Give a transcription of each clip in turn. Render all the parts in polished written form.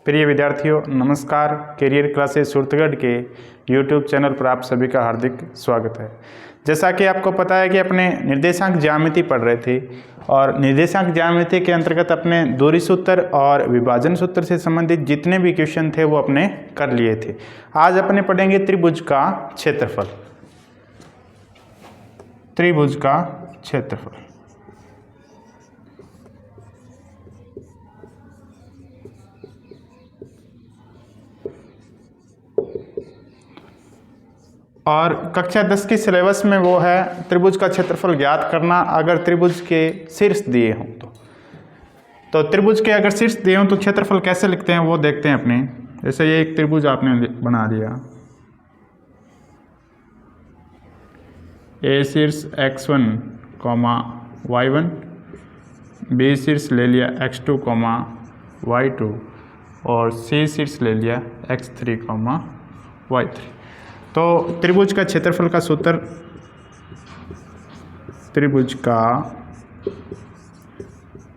प्रिय विद्यार्थियों नमस्कार। करियर क्लासेस सूरतगढ़ के यूट्यूब चैनल पर आप सभी का हार्दिक स्वागत है। जैसा कि आपको पता है कि अपने निर्देशांक ज्यामिति पढ़ रहे थे और निर्देशांक ज्यामिति के अंतर्गत अपने दूरी सूत्र और विभाजन सूत्र से संबंधित जितने भी क्वेश्चन थे वो अपने कर लिए थे। आज अपने पढ़ेंगे त्रिभुज का क्षेत्रफल। त्रिभुज का क्षेत्रफल और कक्षा 10 की सिलेबस में वो है त्रिभुज का क्षेत्रफल ज्ञात करना अगर त्रिभुज के शीर्ष दिए हों तो त्रिभुज के अगर शीर्ष दिए हों तो क्षेत्रफल कैसे लिखते हैं वो देखते हैं अपने। जैसे ये एक त्रिभुज आपने बना दिया, ए शीर्ष x1, y1, बी शीर्ष ले लिया x2, y2 और सी शीर्ष ले लिया x3, y3। तो त्रिभुज का क्षेत्रफल का सूत्र, त्रिभुज का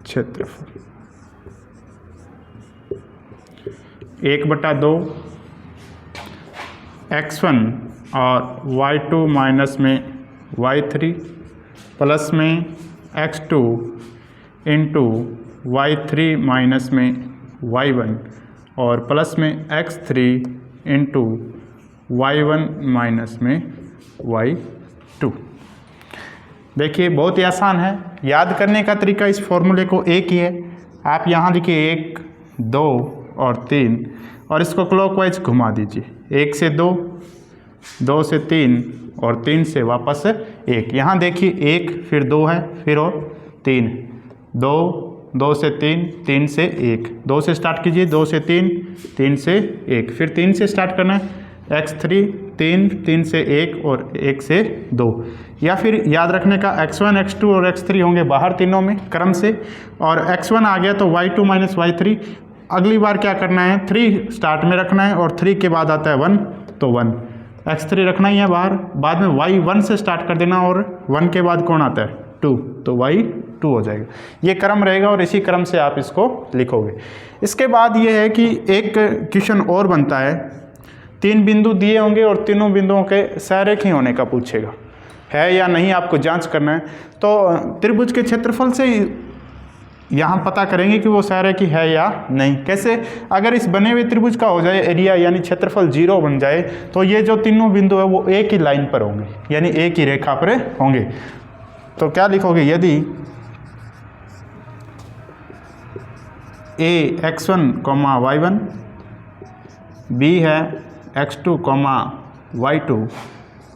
क्षेत्रफल 1/2 x1 और y2 माइनस में y3 प्लस में x2 इंटू y3 माइनस में y1 और प्लस में x3 इंटू y1 माइनस में y2। देखिए बहुत ही आसान है, याद करने का तरीका इस फॉर्मूले को एक ही है। आप यहाँ लिखिए 1, 2 और 3 और इसको क्लॉकवाइज घुमा दीजिए। 1 से 2, 2 से 3 और 3 से वापस 1। यहाँ देखिए 1 फिर 2 है फिर और 3, 2, 2 से 3, 3 से 1, 2 से स्टार्ट कीजिए, 2 से 3, 3 से 1, फिर 3 से स्टार्ट करना है, x3 3, 3 से 1 और 1 से 2। या फिर याद रखने का x1, x2 और x3 होंगे बाहर तीनों में क्रम से, और x1 आ गया तो y2 माइनस y3। अगली बार क्या करना है, 3 स्टार्ट में रखना है और 3 के बाद आता है 1 तो 1, x3 रखना ही है बाहर, बाद में y1 से स्टार्ट कर देना और 1 के बाद कौन आता है 2 तो y2 हो जाएगा। ये क्रम रहेगा और इसी क्रम से आप इसको लिखोगे। इसके बाद ये है कि एक क्वेश्चन और बनता है, 3 बिंदु दिए होंगे और तीनों बिंदुओं के सरेखी होने का पूछेगा, है या नहीं आपको जांच करना है। तो त्रिभुज के क्षेत्रफल से यहाँ पता करेंगे कि वो सरेखी है या नहीं। कैसे, अगर इस बने हुए त्रिभुज का हो जाए एरिया यानी क्षेत्रफल 0 बन जाए तो ये जो तीनों बिंदु है वो एक ही लाइन पर होंगे यानी एक ही रेखा पर होंगे। तो क्या लिखोगे, यदि a x1, y1, b है x2, y2,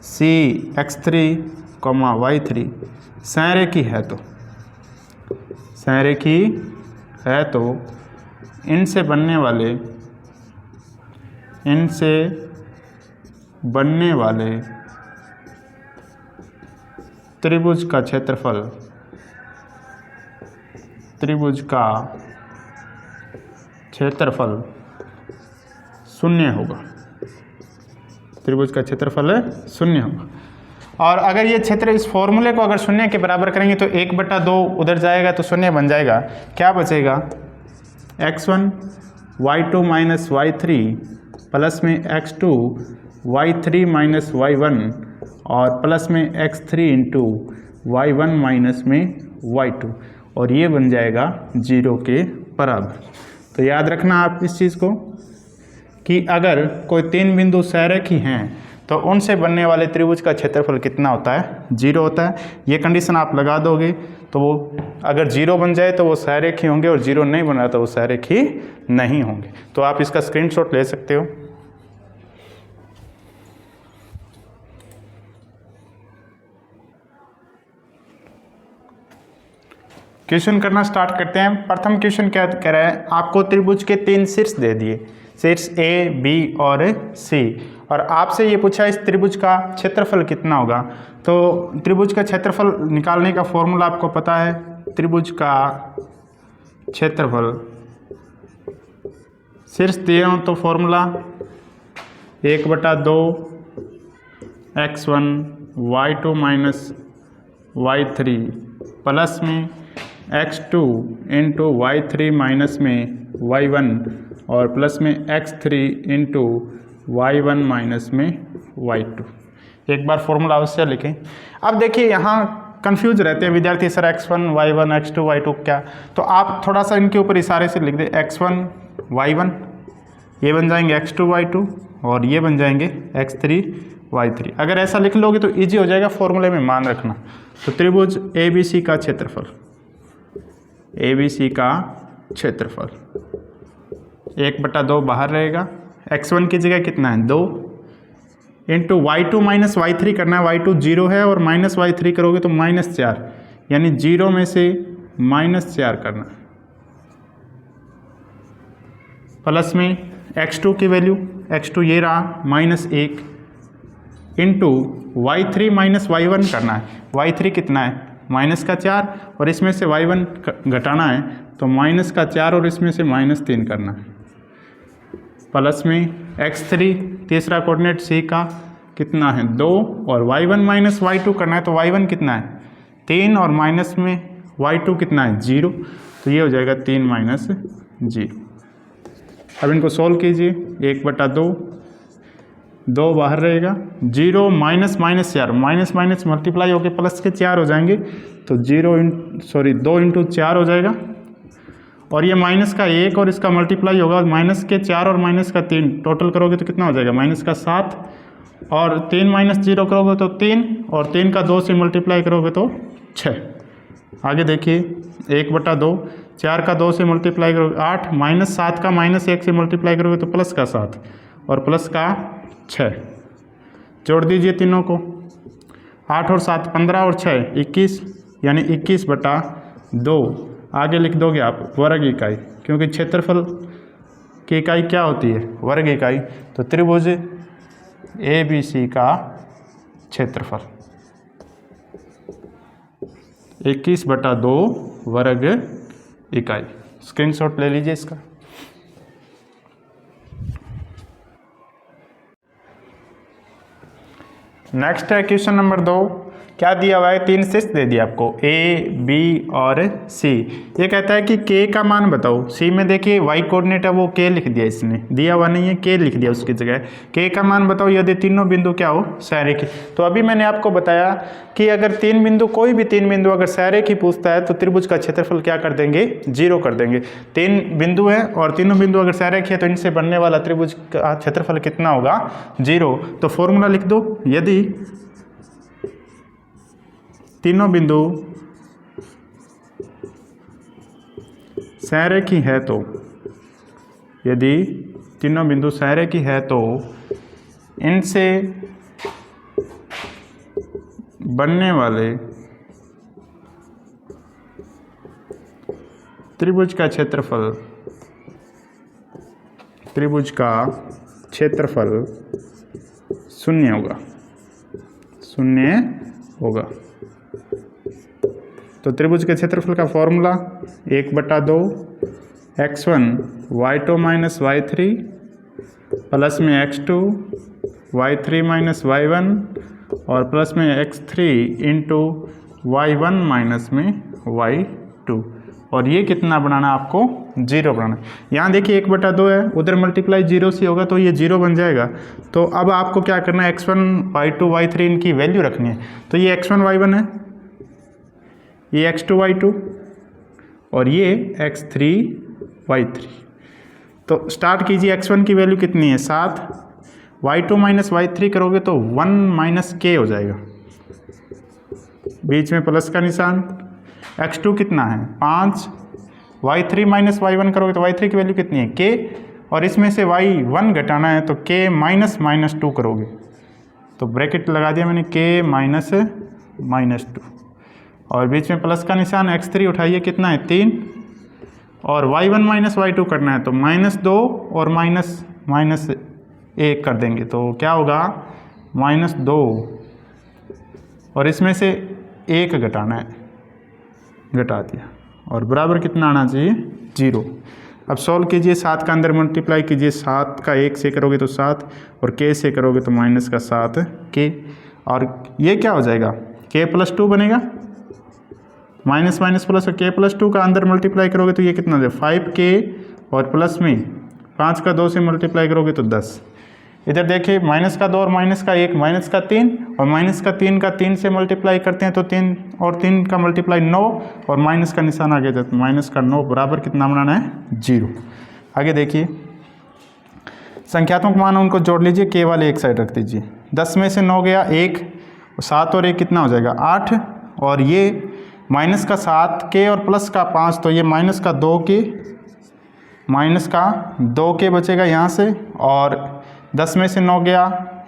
c x3, y3 संरेखी है तो इनसे बनने वाले त्रिभुज का क्षेत्रफल, शून्य होगा। त्रिभुज का क्षेत्रफल 0 होगा। और अगर ये क्षेत्र इस फॉर्मूले को अगर 0 के बराबर करेंगे तो 1/2 उधर जाएगा तो 0 बन जाएगा। क्या बचेगा, x1 y2 minus y3 plus में x2 y3 माइनस y1 और प्लस में x3 इंटू y1 माइनस में y2 और ये बन जाएगा 0 के बराबर। तो याद रखना आप इस चीज़ को कि अगर कोई 3 बिंदु सरेखी हैं तो उनसे बनने वाले त्रिभुज का क्षेत्रफल कितना होता है, 0 होता है। ये कंडीशन आप लगा दोगे तो वो अगर 0 बन जाए तो वो सरेखी होंगे और 0 नहीं बना तो वो सरेखी नहीं होंगे। तो आप इसका स्क्रीनशॉट ले सकते हो। क्वेश्चन करना स्टार्ट करते हैं। प्रथम क्वेश्चन क्या कह रहा है, आपको त्रिभुज के 3 शीर्ष दे दिए, शीर्ष ए, बी और सी, और आपसे ये पूछा इस त्रिभुज का क्षेत्रफल कितना होगा। तो त्रिभुज का क्षेत्रफल निकालने का फॉर्मूला आपको पता है, त्रिभुज का क्षेत्रफल शीर्ष दिए हों तो formula 1/2 x1 y2 minus y3 plus में x2 इंटू y3 माइनस में y1 और प्लस में x3 इंटू y1 माइनस में y2। एक बार फॉर्मूला अवश्य लिखें। अब देखिए यहाँ कंफ्यूज रहते हैं विद्यार्थी, sir x1 y1 x2 y2 क्या, तो आप थोड़ा सा इनके ऊपर इशारे से लिख दें x1 y1, ये बन जाएंगे x2 y2 और ये बन जाएंगे x3 y3। अगर ऐसा लिख लोगे तो इजी हो जाएगा फॉर्मूले में मान रखना। तो त्रिभुज ABC का क्षेत्रफल, ABC का क्षेत्रफल 1/2 बाहर रहेगा, x1 की जगह कितना है 2 इंटू y2 माइनस y3 करना है, y2 0 है और माइनस y3 करोगे तो -4, यानी 0 में से -4 करना, प्लस में x2 की वैल्यू, x2 ये रहा -1 इंटू y3 माइनस y1 करना है, y3 कितना है -4 और इसमें से y1 घटाना है तो -4 और इसमें से -3 करना है, प्लस में x3 तीसरा कोऑर्डिनेट C का कितना है 2 और y1 माइनस y2 करना है तो y1 कितना है 3 और माइनस में y2 कितना है 0, तो ये हो जाएगा 3 माइनस 0। अब इनको सोल्व कीजिए, 1/2, 2 बाहर रहेगा, 0 माइनस -4, माइनस माइनस मल्टीप्लाई होकर प्लस के 4 हो जाएंगे तो 2 इंटू 4 हो जाएगा और ये माइनस का 1 और इसका मल्टीप्लाई होगा माइनस के 4 और माइनस का 3, टोटल करोगे तो कितना हो जाएगा -7 और 3 माइनस 0 करोगे तो 3 और 3 का 2 से मल्टीप्लाई करोगे तो 6। आगे देखिए 1/2, 4 का 2 से मल्टीप्लाई करोगे 8, -7 का -1 से मल्टीप्लाई करोगे तो प्लस का 7 और प्लस का 6। जोड़ दीजिए तीनों को, 8 और 7 15 और 6 21, यानी 21/2। आगे लिख दोगे आप वर्ग इकाई, क्योंकि क्षेत्रफल की इकाई क्या होती है वर्ग इकाई। तो त्रिभुज ABC का क्षेत्रफल 21/2 वर्ग इकाई। स्क्रीनशॉट ले लीजिए इसका। नेक्स्ट है क्वेश्चन नंबर 2। क्या दिया हुआ है, 3 शिष्ट दे दिया आपको A, B और C। ये कहता है कि K का मान बताओ। C में देखिए y कोऑर्डिनेट है वो K लिख दिया, इसने दिया हुआ नहीं है K लिख दिया उसकी जगह। K का मान बताओ यदि तीनों बिंदु क्या हो सरेखी। तो अभी मैंने आपको बताया कि अगर कोई भी तीन बिंदु अगर सरेखी पूछता है तो त्रिभुज का क्षेत्रफल क्या कर देंगे 0 कर देंगे। 3 बिंदु है और तीनों बिंदु अगर सरेखी है तो इनसे बनने वाला त्रिभुज का क्षेत्रफल कितना होगा 0। तो फॉर्मूला लिख दो, यदि तीनों बिंदु सरेखी है तो, यदि तीनों बिंदु सरेखी है तो इनसे बनने वाले त्रिभुज का क्षेत्रफल शून्य होगा। तो त्रिभुज के क्षेत्रफल का formula 1/2 x1 y2 minus y3 plus में x2 y3 माइनस y1 और प्लस में x3 इंटू y1 माइनस में y2। और ये कितना बनाना आपको 0 बनाना। यहाँ देखिए 1/2 है, उधर मल्टीप्लाई 0 से होगा तो ये 0 बन जाएगा। तो अब आपको क्या करना है, x1 y2 y3 इनकी वैल्यू रखनी है। तो ये x1 y1 है, ये x2 y2 और ये x3 y3। तो स्टार्ट कीजिए, x1 की वैल्यू कितनी है 7, y2 माइनस y3 करोगे तो 1 माइनस k हो जाएगा, बीच में प्लस का निशान। x2 कितना है 5, y3 माइनस y1 करोगे तो y3 की वैल्यू कितनी है k और इसमें से y1 घटाना है तो k माइनस -2 करोगे तो ब्रैकेट लगा दिया मैंने, k माइनस -2 और बीच में प्लस का निशान। x3 उठाइए कितना है 3 और y1 माइनस y2 करना है तो -2 और -1 कर देंगे तो क्या होगा -2 और इसमें से 1 घटाना है, घटा दिया और बराबर कितना आना चाहिए 0। अब सॉल्व कीजिए, 7 का अंदर मल्टीप्लाई कीजिए, 7 का 1 से करोगे तो 7 और k से करोगे तो माइनस का 7k और ये क्या हो जाएगा k+2 बनेगा, माइनस माइनस प्लस k+2 का अंदर मल्टीप्लाई करोगे तो ये कितना हो जाएगा 5k और प्लस में 5 का 2 से मल्टीप्लाई करोगे तो 10। इधर देखिए माइनस का 2 और माइनस का 1 माइनस का 3 और माइनस का 3 का 3 से मल्टीप्लाई करते हैं तो 3 और 3 का मल्टीप्लाई 9 और माइनस का निशान आगे जाता है, माइनस का 9 बराबर कितना बनाना है 0। आगे देखिए संख्यात्मक मान उनको जोड़ लीजिए, के वाले एक साइड रख दीजिए। 10 में से 9 गया 1, 7 और 1 कितना हो जाएगा 8, और ये माइनस का 7 के और प्लस का 5 तो ये माइनस का 2 के बचेगा यहाँ से, और 10 में से 9 गया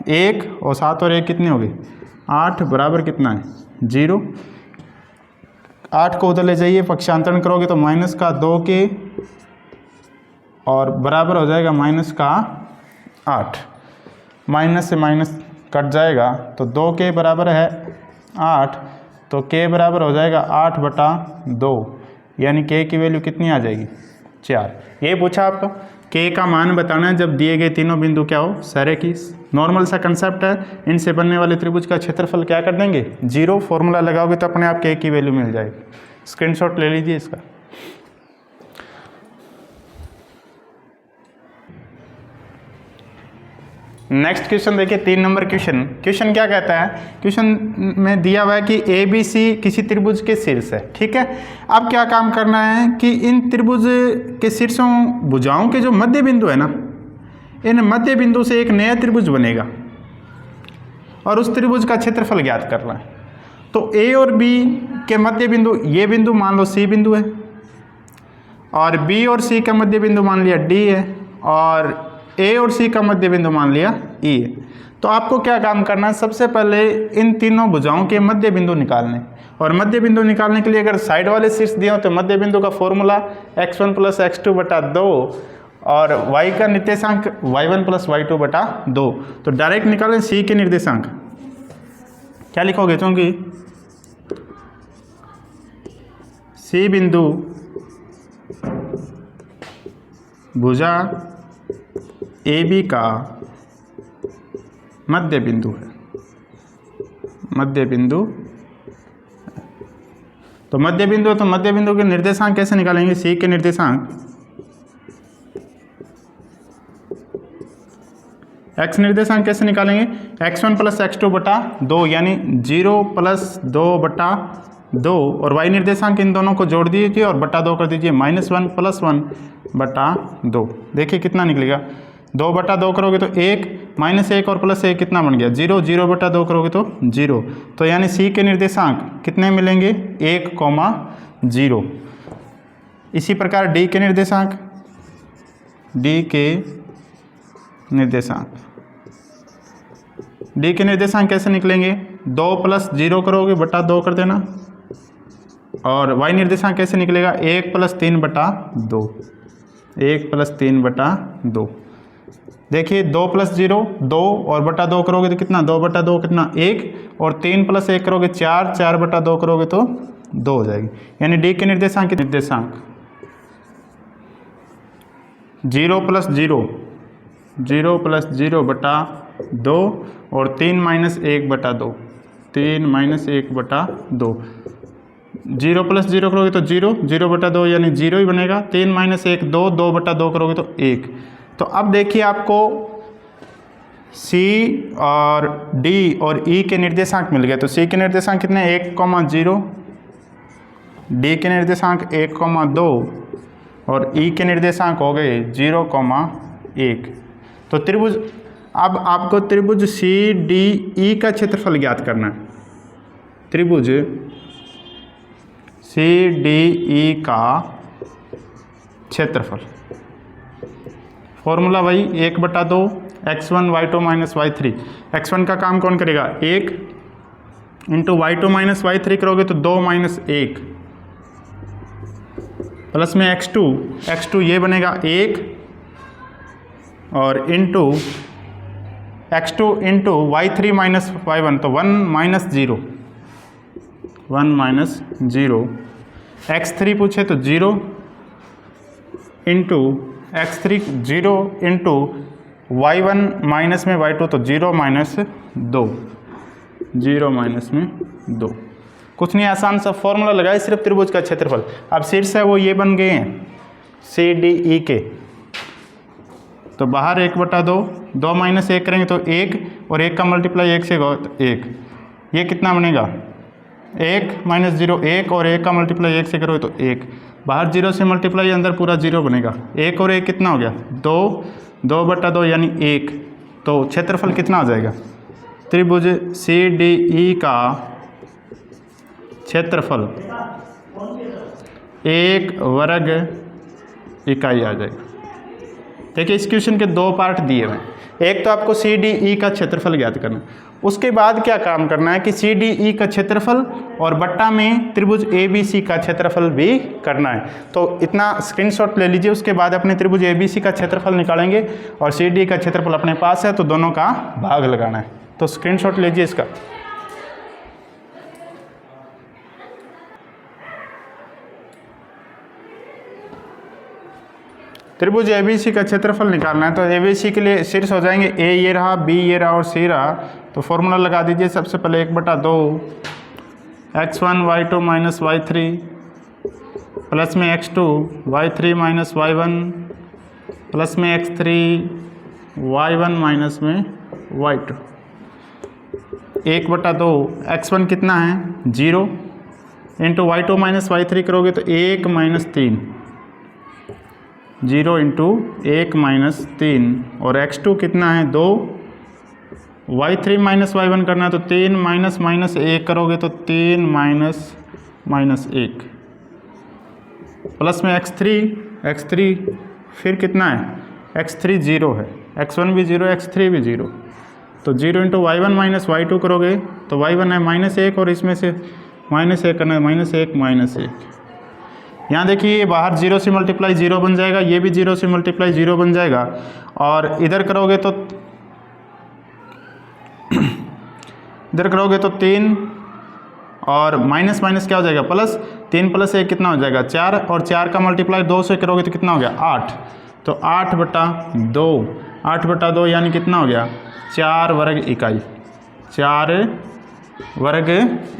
1 और 7 और 1 कितने हो गए 8 बराबर कितना है 0। 8 को उधर ले जाइए, पक्षांतरण करोगे तो माइनस का 2 के और बराबर हो जाएगा माइनस का 8। माइनस से माइनस कट जाएगा तो 2 के बराबर है 8, तो के बराबर हो जाएगा 8/2, यानी के की वैल्यू कितनी आ जाएगी 4। ये पूछा आपको के का मान बताना है जब दिए गए तीनों बिंदु क्या हो सरेखीय। नॉर्मल सा कंसेप्ट है, इनसे बनने वाले त्रिभुज का क्षेत्रफल क्या कर देंगे 0, फॉर्मूला लगाओगे तो अपने आप के की वैल्यू मिल जाएगी। स्क्रीनशॉट ले लीजिए इसका। नेक्स्ट क्वेश्चन देखिए 3 नंबर क्वेश्चन क्या कहता है। क्वेश्चन में दिया हुआ है कि ए बी सी किसी त्रिभुज के शीर्ष है, ठीक है। अब क्या काम करना है कि इन त्रिभुज के शीर्षों भुजाओं के जो मध्य बिंदु है ना, इन मध्य बिंदु से एक नया त्रिभुज बनेगा और उस त्रिभुज का क्षेत्रफल ज्ञात करना है। तो ए और बी के मध्य बिंदु, ये बिंदु मान लो सी बिंदु है, और बी और सी का मध्य बिंदु मान लिया डी है, और ए और सी का मध्य बिंदु मान लिया ई है। तो आपको क्या काम करना है, सबसे पहले इन तीनों भुजाओं के मध्य बिंदु निकालने, और मध्य बिंदु निकालने के लिए अगर साइड वाले शीर्ष दिए हो तो मध्य बिंदु का फॉर्मूला x1 + x2/2 और y का निर्देशांक y1 + y2/2। तो डायरेक्ट निकालें सी के निर्देशांक, क्या लिखोगे, क्योंकि सी बिंदु भुजा ए बी का मध्य बिंदु है, मध्य बिंदु। तो मध्य बिंदु है तो मध्य बिंदु के निर्देशांक कैसे निकालेंगे, सी के निर्देशांक x निर्देशांक कैसे निकालेंगे, x1 + x2/2 यानी 0 + 2/2, और y निर्देशांक इन दोनों को जोड़ दीजिए और बटा 2 कर दीजिए, -1 + 1/2। देखिए कितना निकलेगा, 2/2 करोगे तो 1, -1 और +1 कितना बन गया 0, 0/2 करोगे तो 0। तो यानी सी के निर्देशांक कितने मिलेंगे 1,0। इसी प्रकार डी के निर्देशांक, डी के निर्देशांक कैसे निकलेंगे, 2 + 0 करोगे बटा 2 कर देना, और y निर्देशांक कैसे निकलेगा 1 + 3/2, 1 + 3/2। देखिए 2 + 0 2 और बटा 2 करोगे तो कितना 2/2 कितना 1, और 3 + 1 करोगे 4, 4/2 करोगे तो 2 हो जाएगी। यानी डी के निर्देशांक 0 + 0, 0 + 0/2 और 3 - 1/2, 3 - 1/2। 0 + 0 करोगे तो 0, 0/2 यानी 0 ही बनेगा। 3 - 1 2, 2/2 करोगे तो 1। तो अब देखिए आपको C और D और E के निर्देशांक मिल गए। तो C के निर्देशांक कितने 1,0, D के निर्देशांक 1,2 और E के निर्देशांक हो गए 0,1। तो त्रिभुज, अब आपको त्रिभुज CDE का क्षेत्रफल ज्ञात करना है। त्रिभुज CDE का क्षेत्रफल फॉर्मूला वही 1/2 x1 y2 - y3। x1 का काम कौन करेगा 1 × y2 - y3 करोगे तो 2 - 1 प्लस में x2 ये बनेगा 1 और इंटू x2 × y3 - y1 तो 1 - 0, 1 - 0। x3 पूछे तो 0 into x3 0 into y1 minus में y2 तो 0 - 2, 0 - 2। कुछ नहीं, आसान सा फॉर्मूला लगाए, सिर्फ त्रिभुज का क्षेत्रफल। अब शीर्ष है वो ये बन गए हैं, सी डी ई के, तो बाहर 1/2, 2 माइनस 1 करेंगे तो 1, और 1 का मल्टीप्लाई 1 से होगा तो 1, ये कितना बनेगा 1 माइनस 0 1, और 1 का मल्टीप्लाई 1 से करोगे तो 1, बाहर 0 से मल्टीप्लाई अंदर पूरा 0 बनेगा, 1 और 1 कितना हो गया 2, 2/2 यानी 1, तो क्षेत्रफल कितना आ जाएगा, त्रिभुज सी डी ई का क्षेत्रफल 1 वर्ग इकाई आ जाएगा। देखिए इस क्वेश्चन के 2 पार्ट दिए हुए हैं, एक तो आपको सी डी ई का क्षेत्रफल ज्ञात करना है, उसके बाद क्या काम करना है कि सी डी ई का क्षेत्रफल और बट्टा में त्रिभुज ए बी सी का क्षेत्रफल भी करना है। तो इतना स्क्रीनशॉट ले लीजिए, उसके बाद अपने त्रिभुज ए बी सी का क्षेत्रफल निकालेंगे और सी डी का क्षेत्रफल अपने पास है तो दोनों का भाग लगाना है, तो स्क्रीनशॉट लीजिए इसका। त्रिभुज एबीसी का क्षेत्रफल निकालना है, तो एबीसी के लिए शीर्ष हो जाएंगे ए ये रहा, बी ये रहा और सी रहा, तो फॉर्मूला लगा दीजिए। सबसे पहले 1/2 x1 y2 minus y3 plus में x2 y3 minus y1 plus में x3 y1 माइनस में y2, 1/2 x1 कितना है 0 इंटू y2 माइनस y3 करोगे तो 1 माइनस 3, 0 इंटू 1 माइनस 3, और x2 कितना है 2, y3 माइनस y1 करना है तो 3 माइनस माइनस 1 करोगे तो 3 माइनस माइनस 1 प्लस में x3 फिर कितना है x3 0 है, x1 भी 0 x3 भी 0, तो 0 इंटू y1 माइनस y2 करोगे तो y1 है -1 और इसमें से -1 करना है -1 यहाँ देखिए ये बाहर 0 से मल्टीप्लाई 0 बन जाएगा, ये भी 0 से मल्टीप्लाई 0 बन जाएगा, और इधर करोगे तो 3 और माइनस माइनस क्या हो जाएगा प्लस, 3 प्लस 1 कितना हो जाएगा 4, और 4 का मल्टीप्लाई 2 से करोगे तो कितना हो गया 8, तो 8/2 यानी कितना हो गया 4 वर्ग इकाई, 4 वर्ग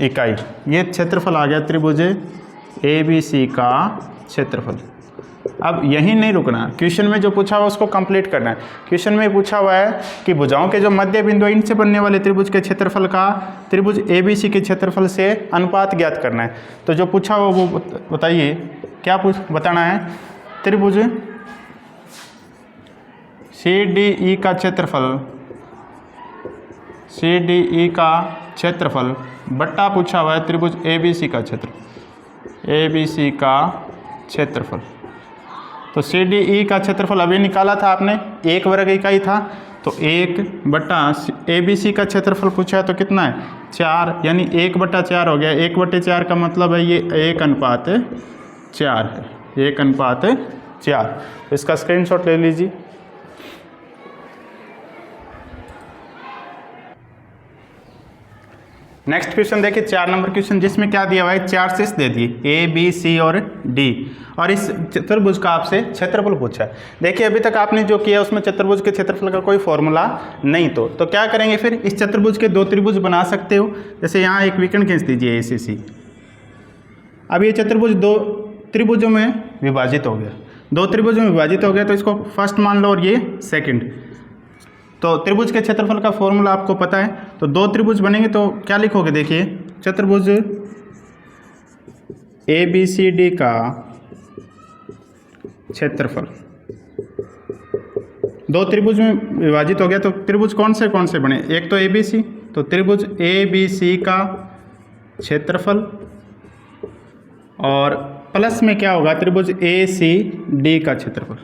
इकाई। ये क्षेत्रफल आ गया त्रिभुज ए बी सी का क्षेत्रफल। अब यहीं नहीं रुकना, क्वेश्चन में जो पूछा हुआ उसको कंप्लीट करना है। क्वेश्चन में पूछा हुआ है कि भुजाओं के जो मध्य बिंदु है इनसे बनने वाले त्रिभुज के क्षेत्रफल का त्रिभुज ए बी सी के क्षेत्रफल से अनुपात ज्ञात करना है। तो जो पूछा हुआ वो बताइए क्या बताना है, त्रिभुज सी डी ई का क्षेत्रफल बट्टा पूछा हुआ है त्रिभुज ए बी सी का क्षेत्रफल। तो सी डी ई का क्षेत्रफल अभी निकाला था आपने, 1 वर्ग इकाई था, तो 1 ए बी सी का क्षेत्रफल पूछा है तो कितना है 4, यानी 1/4 हो गया। 1/4 का मतलब है ये 1:4 है, 1:4। तो इसका स्क्रीनशॉट ले लीजिए। नेक्स्ट क्वेश्चन देखिए 4 नंबर क्वेश्चन, जिसमें क्या दिया हुआ है 4 शीर्ष दे दिए ए बी सी और डी, और इस चतुर्भुज का आपसे क्षेत्रफल पूछा है। देखिए अभी तक आपने जो किया उसमें चतुर्भुज के क्षेत्रफल का कोई फॉर्मूला नहीं, तो क्या करेंगे फिर, इस चतुर्भुज के 2 त्रिभुज बना सकते हो। जैसे यहाँ एक विकर्ण खींच दीजिए ए सी सी। अब ये चतुर्भुज 2 त्रिभुजों में विभाजित हो गया, 2 त्रिभुजों में विभाजित हो गया, तो इसको फर्स्ट मान लो और ये सेकेंड। तो त्रिभुज के क्षेत्रफल का फॉर्मूला आपको पता है, तो 2 त्रिभुज बनेंगे तो क्या लिखोगे, देखिए चतुर्भुज ए बी सी डी का क्षेत्रफल 2 त्रिभुज में विभाजित हो गया, तो त्रिभुज कौन से बने, एक तो ए बी सी, तो त्रिभुज ए बी सी का क्षेत्रफल, और प्लस में क्या होगा त्रिभुज ए सी डी का क्षेत्रफल,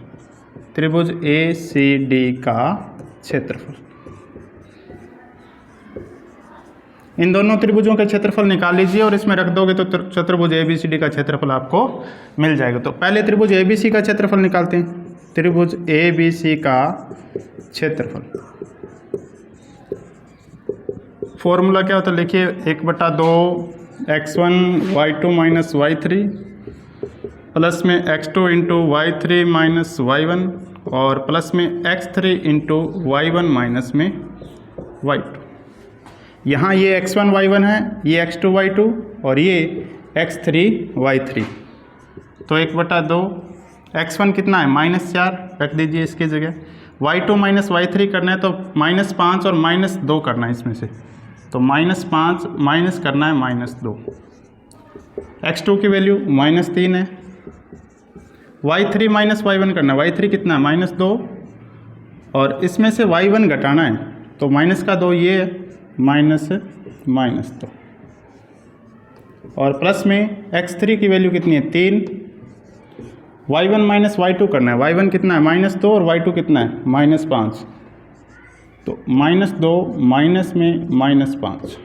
त्रिभुज ए सी डी का क्षेत्रफल। इन दोनों त्रिभुजों का क्षेत्रफल निकाल लीजिए और इसमें रख दोगे तो चतुर्भुज एबीसीडी का क्षेत्रफल आपको मिल जाएगा। तो पहले त्रिभुज एबीसी का क्षेत्रफल निकालते हैं। त्रिभुज एबीसी का क्षेत्रफल फॉर्मूला क्या होता है, लिखिए 1/2 x1 y2 minus y3 plus में x2 into y3 minus y1 और प्लस में x3 इंटू y1 माइनस में y2। यहाँ ये x1 y1 है, ये x2 y2 और ये x3 y3। तो 1/2 x1 कितना है -4 रख दीजिए इसकी जगह, y2 माइनस y3 करना है तो -5 और -2 करना है इसमें से, तो -5 माइनस करना है -2, x2 की वैल्यू -3 है, y3 माइनस y1 करना है, y3 कितना है -2 और इसमें से y1 घटाना है तो माइनस का 2 ये है -2 और प्लस में x3 की वैल्यू कितनी है 3, y1 माइनस y2 करना है, y1 कितना है -2 और y2 कितना है -5, तो -2 माइनस में -5।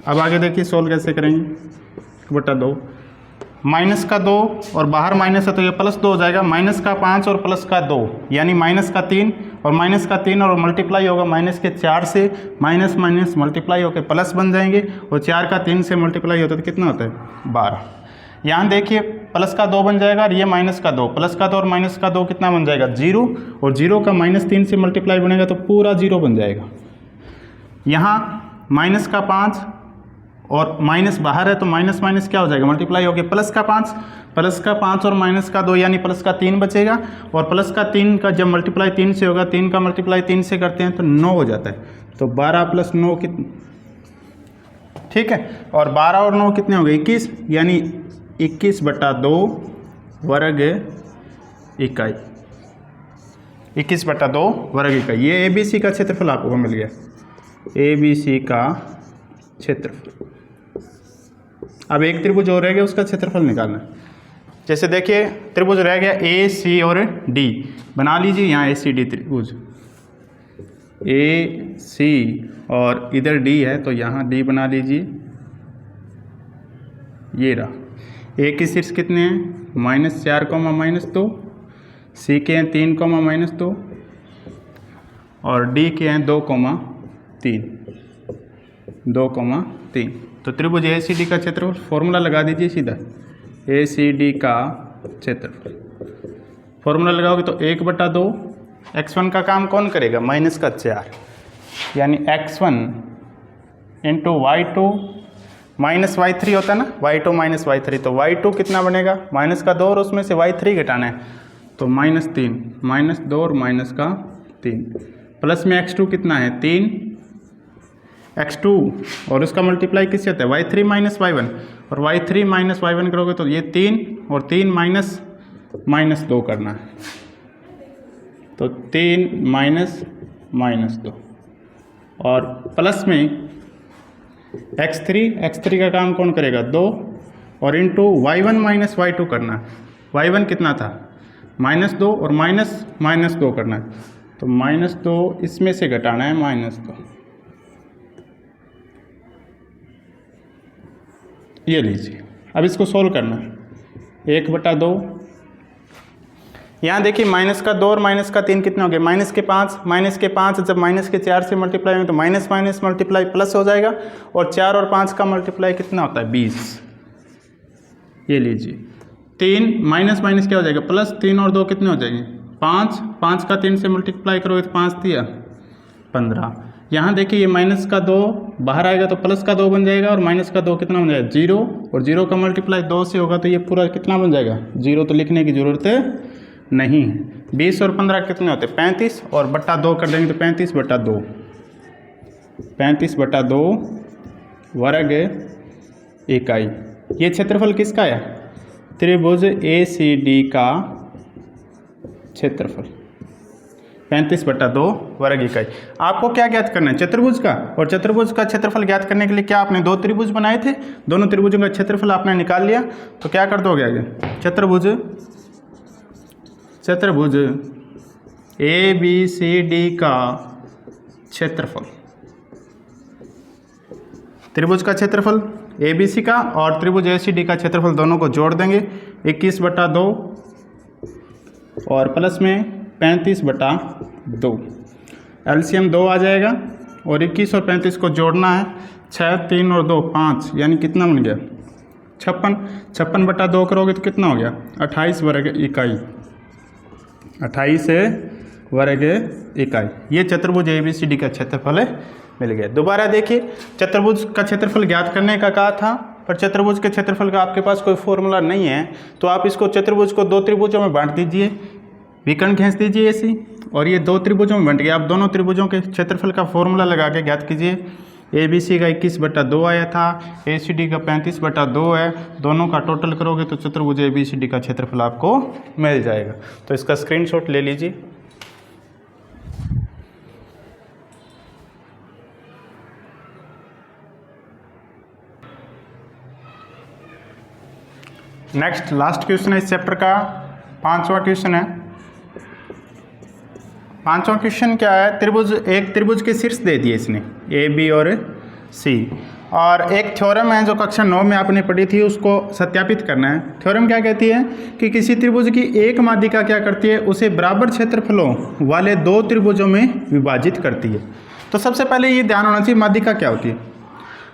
अब आगे देखिए सोल्व कैसे करेंगे, 1/2 माइनस का 2 और बाहर माइनस है तो ये +2 हो जाएगा, -5 और +2 यानी -3 और -3 और मल्टीप्लाई होगा -4 से, माइनस मल्टीप्लाई होकर प्लस बन जाएंगे और 4 का 3 से मल्टीप्लाई होता है तो कितना होता है 12। यहाँ देखिए +2 बन जाएगा और ये -2, +2 और -2 कितना बन जाएगा 0 और 0 का -3 से मल्टीप्लाई बनेगा तो पूरा 0 बन जाएगा। यहाँ -5 और माइनस बाहर है तो माइनस क्या हो जाएगा मल्टीप्लाई हो गया, +5 और -2 यानी +3 बचेगा और +3 का जब मल्टीप्लाई 3 से होगा, 3 का मल्टीप्लाई 3 से करते हैं तो 9 हो जाता है, तो 12 + 9 कितने, ठीक है, और 12 और 9 कितने हो गए 21, यानी 21/2 वर्ग इकाई, 21/2 वर्ग इकाई। ये ABC का क्षेत्रफल आपको मिल गया, ABC का क्षेत्रफल। अब एक त्रिभुज और रह गया उसका क्षेत्रफल निकालना है। जैसे देखिए त्रिभुज रह गया AC और D, बना लीजिए यहाँ ACD त्रिभुज, AC और इधर D है तो यहाँ D बना लीजिए, ये रहा। A के शीर्ष कितने हैं -4, -2, C के हैं 3, -2 और D के हैं 2, 3, तो त्रिभुज ACD का क्षेत्रफल, फॉर्मूला लगा दीजिए सीधा, ACD का क्षेत्रफल फॉर्मूला लगाओगे तो 1/2, x1 का काम कौन करेगा -4, यानी x1 × y2 -y3 होता है ना, y2 - y3, तो y2 कितना बनेगा -2 और उसमें से y3 घटाना है तो -3, -2 और -3, प्लस में x2 कितना है 3, x2 और उसका मल्टीप्लाई किससे होता है y3 - y1 और y3 - y1 करोगे तो ये 3 और 3 -2 करना है, तो 3 -2 और प्लस में x3 का काम कौन करेगा 2 और इंटू y1 - y2 करना है, y1 कितना था -2 और -2 करना है, तो -2 इसमें से घटाना है -2, ये लीजिए। अब इसको सोल्व करना है, 1/2, यहाँ देखिए -2 और -3 कितने हो गए -5 जब -4 से मल्टीप्लाई हो तो माइनस मल्टीप्लाई प्लस हो जाएगा और 4 और 5 का मल्टीप्लाई कितना होता है 20, ये लीजिए। 3 माइनस क्या हो जाएगा प्लस, 3 और 2 कितने हो जाएंगे 5 का 3 से मल्टीप्लाई करोगे तो 5 दिया 15। यहाँ देखिए ये -2 बाहर आएगा तो +2 बन जाएगा और -2 कितना बन जाएगा 0 और 0 का मल्टीप्लाई 2 से होगा तो ये पूरा कितना बन जाएगा 0, तो लिखने की ज़रूरत नहीं है। 20 और 15 कितने होते हैं 35 और /2 कर देंगे तो 35/2 वर्ग इकाई। ये क्षेत्रफल किसका है त्रिभुज ACD का क्षेत्रफल 35/2 वर्ग इकाई। आपको क्या ज्ञात करना है चतुर्भुज का, और चतुर्भुज का क्षेत्रफल ज्ञात करने के लिए क्या आपने 2 त्रिभुज बनाए थे, दोनों त्रिभुजों का क्षेत्रफल आपने निकाल लिया, तो क्या कर दोगे आगे चतुर्भुज ABCD का क्षेत्रफल, त्रिभुज का क्षेत्रफल ABC का और त्रिभुज ACD का क्षेत्रफल दोनों को जोड़ देंगे 21/2 और प्लस में 35/2, एलसीएम 2 आ जाएगा और 21 और 35 को जोड़ना है 6, 3 और 2 5, यानी कितना बन गया 56/2 करोगे तो कितना हो गया 28 वर्ग इकाई, 28 वर्ग इकाई। ये चतुर्भुज ABCD का क्षेत्रफल मिल गया। दोबारा देखिए चतुर्भुज का क्षेत्रफल ज्ञात करने का कहा था, पर चतुर्भुज के क्षेत्रफल का आपके पास कोई फॉर्मूला नहीं है, तो आप इसको चतुर्भुज को 2 त्रिभुजों में बांट दीजिए, विकर्ण खींच दीजिए ऐसी, और ये 2 त्रिभुजों में बंट गया। आप दोनों त्रिभुजों के क्षेत्रफल का फॉर्मूला लगा के ज्ञात कीजिए। ABC का 21/2 आया था, ACD का 35/2 है, दोनों का टोटल करोगे तो चतुर्भुज ABCD का क्षेत्रफल आपको मिल जाएगा। तो इसका स्क्रीनशॉट ले लीजिए। नेक्स्ट लास्ट क्वेश्चन है इस चैप्टर का, 5वां क्वेश्चन है। 5वां क्वेश्चन क्या है, एक त्रिभुज के शीर्ष दे दिए इसने AB और C, और एक थ्योरम है जो कक्षा 9 में आपने पढ़ी थी, उसको सत्यापित करना है। थ्योरम क्या कहती है कि किसी त्रिभुज की एक माध्यिका क्या करती है, उसे बराबर क्षेत्रफलों वाले 2 त्रिभुजों में विभाजित करती है। तो सबसे पहले ये ध्यान होना चाहिए माध्यिका क्या होती है।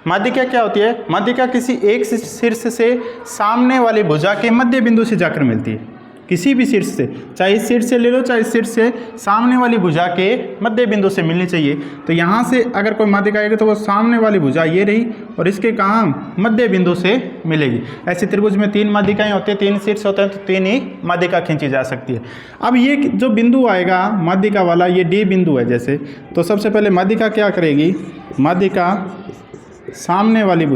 माध्यिका क्या होती है, माध्यिका किसी एक शीर्ष से सामने वाली भुजा के मध्य बिंदु से जाकर मिलती है। किसी भी शीर्ष से, चाहे इस शीर्ष से ले लो चाहे इस शीर्ष से, सामने वाली भुजा के मध्य बिंदु से मिलनी चाहिए। तो यहाँ से अगर कोई माध्यिका आएगी तो वो सामने वाली भुजा ये रही और इसके कहाँ मध्य बिंदु से मिलेगी। ऐसे त्रिभुज में 3 माध्यिकाएं होती है, 3 शीर्ष होते हैं, तो 3 ही माध्यिका खींची जा सकती है। अब ये जो बिंदु आएगा माध्यिका वाला, ये D बिंदु है जैसे, तो सबसे पहले माध्यिका क्या करेगी, माध्यिका सामने वाली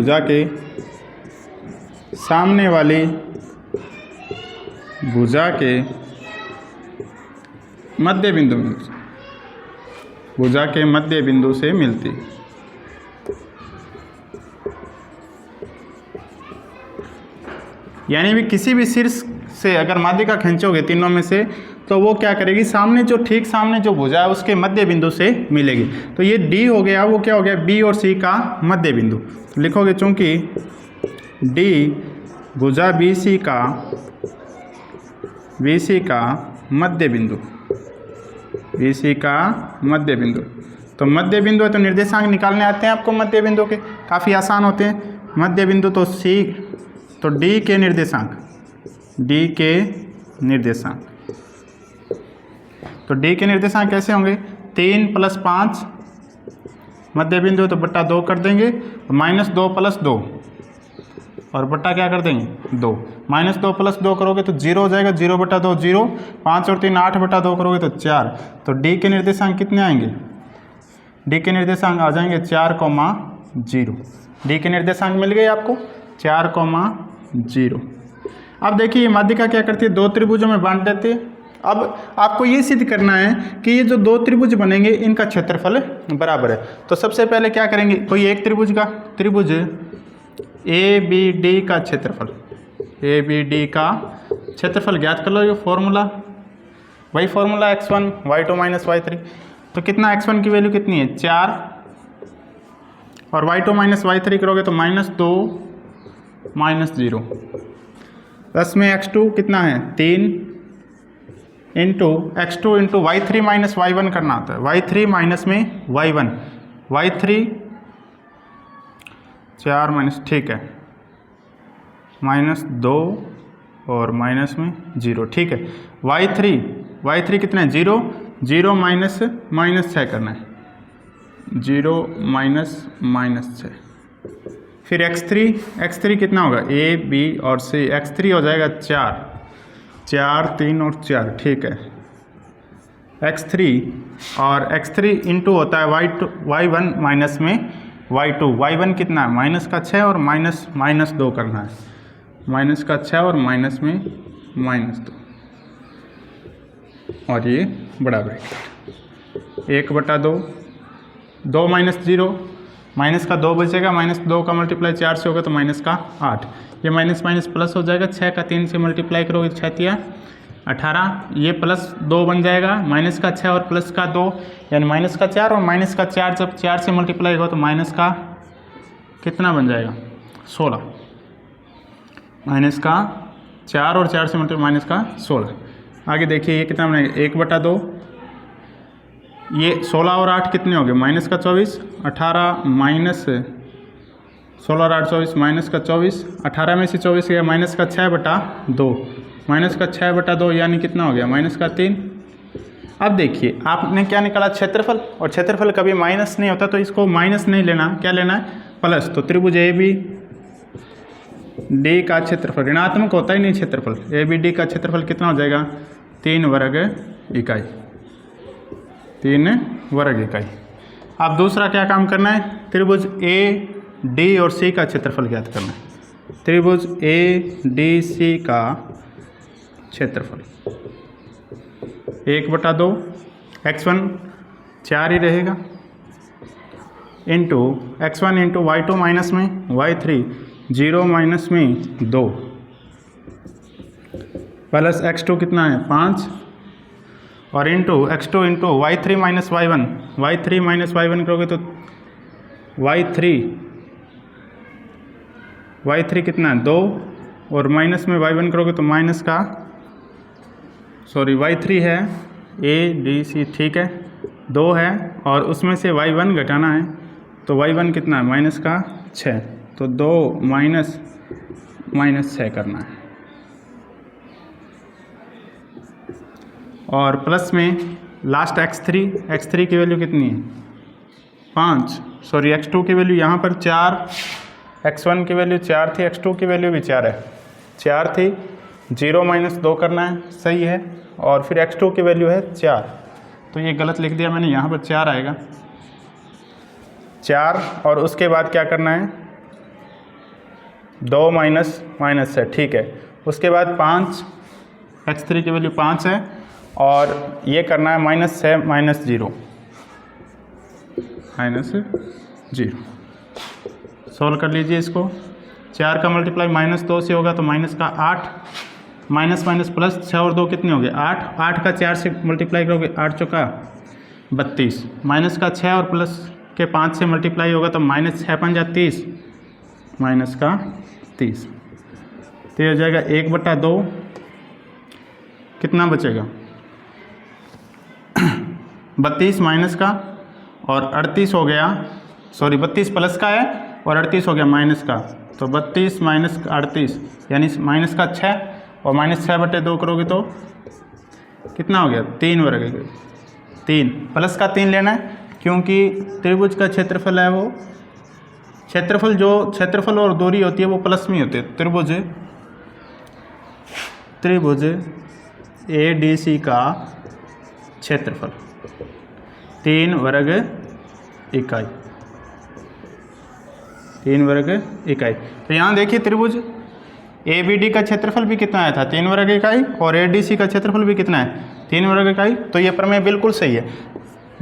भुजा के मध्य बिंदु में, भुजा के मध्य बिंदु से मिलती। यानी भी किसी भी शीर्ष से अगर माध्यिका खींचोगे तीनों में से, तो वो क्या करेगी, सामने जो ठीक सामने जो भुजा है उसके मध्य बिंदु से मिलेगी। तो ये D हो गया, वो क्या हो गया, B और C का मध्य बिंदु लिखोगे, चूंकि D भुजा BC का मध्य बिंदु, BC का मध्य बिंदु। तो मध्य बिंदु है तो निर्देशांक निकालने आते हैं आपको, मध्य बिंदु के काफ़ी आसान होते हैं। मध्य बिंदु तो C, तो D के निर्देशांक, तो D के निर्देशांक कैसे होंगे, 3 + 5 मध्य बिंदु तो बट्टा 2 कर देंगे, -2 + 2 और बट्टा क्या कर देंगे 2, -2 + 2 करोगे तो 0 हो जाएगा, 0/2 0, 5 और 3 8/2 करोगे तो 4। तो D के निर्देशांक कितने आएंगे, D के निर्देशांक आ जाएंगे 4,0। D के निर्देशांक मिल गए आपको 4,0। अब देखिए माध्यिका क्या करती है, 2 त्रिभुजों में बांट देती है। अब आपको ये सिद्ध करना है कि ये जो 2 त्रिभुज बनेंगे इनका क्षेत्रफल बराबर है। तो सबसे पहले क्या करेंगे, कोई एक त्रिभुज ABD का क्षेत्रफल ज्ञात कर लो। ये फॉर्मूला, वही फॉर्मूला x1 y2 - y3। तो कितना x1 की वैल्यू कितनी है 4, और y2 - y3 करोगे तो -2 -0, प्लस में x2 कितना है 3 into x2 into y3 - y1 करना होता है, y3 माइनस में y1, y3 4 माइनस, ठीक है, -2 और माइनस में 0, ठीक है। y3 कितना है 0, 0 -6 करना है, 0 -6। फिर x3 कितना होगा, A B और C, x3 हो जाएगा 4 3 और 4, ठीक है, x3 और x3 इंटू होता है y1 माइनस में y2, y1 कितना है -6 और -2 करना है, -6 और माइनस में -2, और ये बराबर है 1/2, 2 - 0, माइनस का 2 बचेगा, -2 का मल्टीप्लाई 4 से होगा तो -8, ये माइनस प्लस हो जाएगा, 6 का 3 से मल्टीप्लाई करोगे 6 × 18, ये +2 बन जाएगा, -6 और +2 यानी -4, और -4 जब 4 से मल्टीप्लाई होगा तो माइनस का कितना बन जाएगा 16, -4 और 4 से मल्टीप्लाई -16। आगे देखिए ये कितना बनेगा 1/2, ये 16 और 8 कितने हो गए -24, 18 -16 और 8 24, -24, 18 में से 24 गया -6/2, -6/2 यानी कितना हो गया -3। अब देखिए आपने क्या निकाला क्षेत्रफल, और क्षेत्रफल कभी माइनस नहीं होता, तो इसको माइनस नहीं लेना, क्या लेना है प्लस। तो त्रिभुज AB डी का क्षेत्रफल, ऋणात्मक होता ही नहीं क्षेत्रफल, ए बी डी का क्षेत्रफल कितना हो जाएगा 3 वर्ग इकाई, 3 वर्ग इकाई। अब दूसरा क्या काम करना है, त्रिभुज ए डी और सी का क्षेत्रफल ज्ञात करना है। त्रिभुज ए डी सी का क्षेत्रफल 1/2 x1 4 ही रहेगा into x1 into y2 minus में y3 0 माइनस में 2 प्लस x2 कितना है 5 और into x2 into y3 minus y1, y3 minus y1 करोगे तो y3 कितना है 2 और माइनस में y1 करोगे तो माइनस का y3 है ए डी सी, ठीक है 2 है और उसमें से y1 घटाना है तो y1 कितना है माइनस का 6, तो 2 माइनस 6 करना है और प्लस में लास्ट x3 की वैल्यू कितनी है 5, x2 की वैल्यू यहाँ पर 4, x1 की वैल्यू 4 थी, x2 की वैल्यू भी 4 है, 4 थी, 0 माइनस 2 करना है, सही है, और फिर x2 की वैल्यू है 4, तो ये गलत लिख दिया मैंने, यहाँ पर 4 आएगा 4 और उसके बाद क्या करना है 2 माइनस है, ठीक है, उसके बाद 5, x3 की वैल्यू 5 है और ये करना है -6 -0 सॉल्व कर लीजिए इसको। 4 का मल्टीप्लाई -2 से होगा तो माइनस का 8, माइनस प्लस 6 और 2 कितने हो गए 8 का 4 से मल्टीप्लाई करोगे 8 चौका 32, माइनस का 6 और प्लस के 5 से मल्टीप्लाई होगा तो -6 5 जा 30, माइनस का 30, तो ये हो जाएगा 1/2, कितना बचेगा 32 माइनस का और 38 हो गया, 32 प्लस का है और 38 हो गया माइनस का, तो 32 माइनस 38 यानी माइनस का 6 और -6/2 करोगे तो कितना हो गया 3 वर्ग, 3 प्लस का 3 लेना है क्योंकि त्रिभुज का क्षेत्रफल है वो क्षेत्रफल और दूरी होती है वो प्लस में होती है। त्रिभुज ए डी सी का क्षेत्रफल 3 वर्ग इकाई, 3 वर्ग इकाई। तो यहाँ देखिए त्रिभुज ए बी डी का क्षेत्रफल भी कितना आया था 3 वर्ग इकाई और ए डी सी का क्षेत्रफल भी कितना है 3 वर्ग इकाई, तो ये प्रमेय बिल्कुल सही है,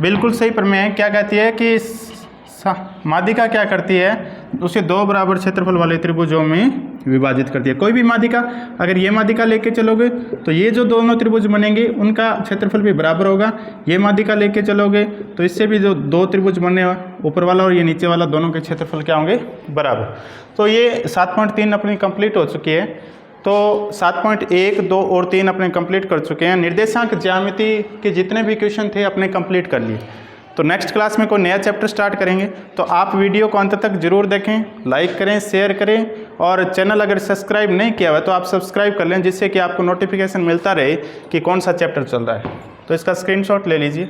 बिल्कुल सही प्रमेय है। क्या कहती है कि माध्यिका क्या करती है उसे 2 बराबर क्षेत्रफल वाले त्रिभुजों में विभाजित करती है। कोई भी माध्यिका, अगर ये माध्यिका लेके चलोगे तो ये जो दोनों त्रिभुज बनेंगे उनका क्षेत्रफल भी बराबर होगा, ये माध्यिका लेके चलोगे तो इससे भी जो 2 त्रिभुज बने ऊपर वाला और ये नीचे वाला दोनों के क्षेत्रफल क्या होंगे बराबर। तो ये 7.3 अपनी कंप्लीट हो चुकी है, तो 7.1, 2 और 3 अपने कंप्लीट कर चुके हैं। निर्देशांक ज्यामिति के जितने भी क्वेश्चन थे अपने कंप्लीट कर लिए। तो नेक्स्ट क्लास में कोई नया चैप्टर स्टार्ट करेंगे, तो आप वीडियो को अंत तक जरूर देखें, लाइक करें, शेयर करें और चैनल अगर सब्सक्राइब नहीं किया हुआ तो आप सब्सक्राइब कर लें जिससे कि आपको नोटिफिकेशन मिलता रहे कि कौन सा चैप्टर चल रहा है। तो इसका स्क्रीनशॉट ले लीजिए।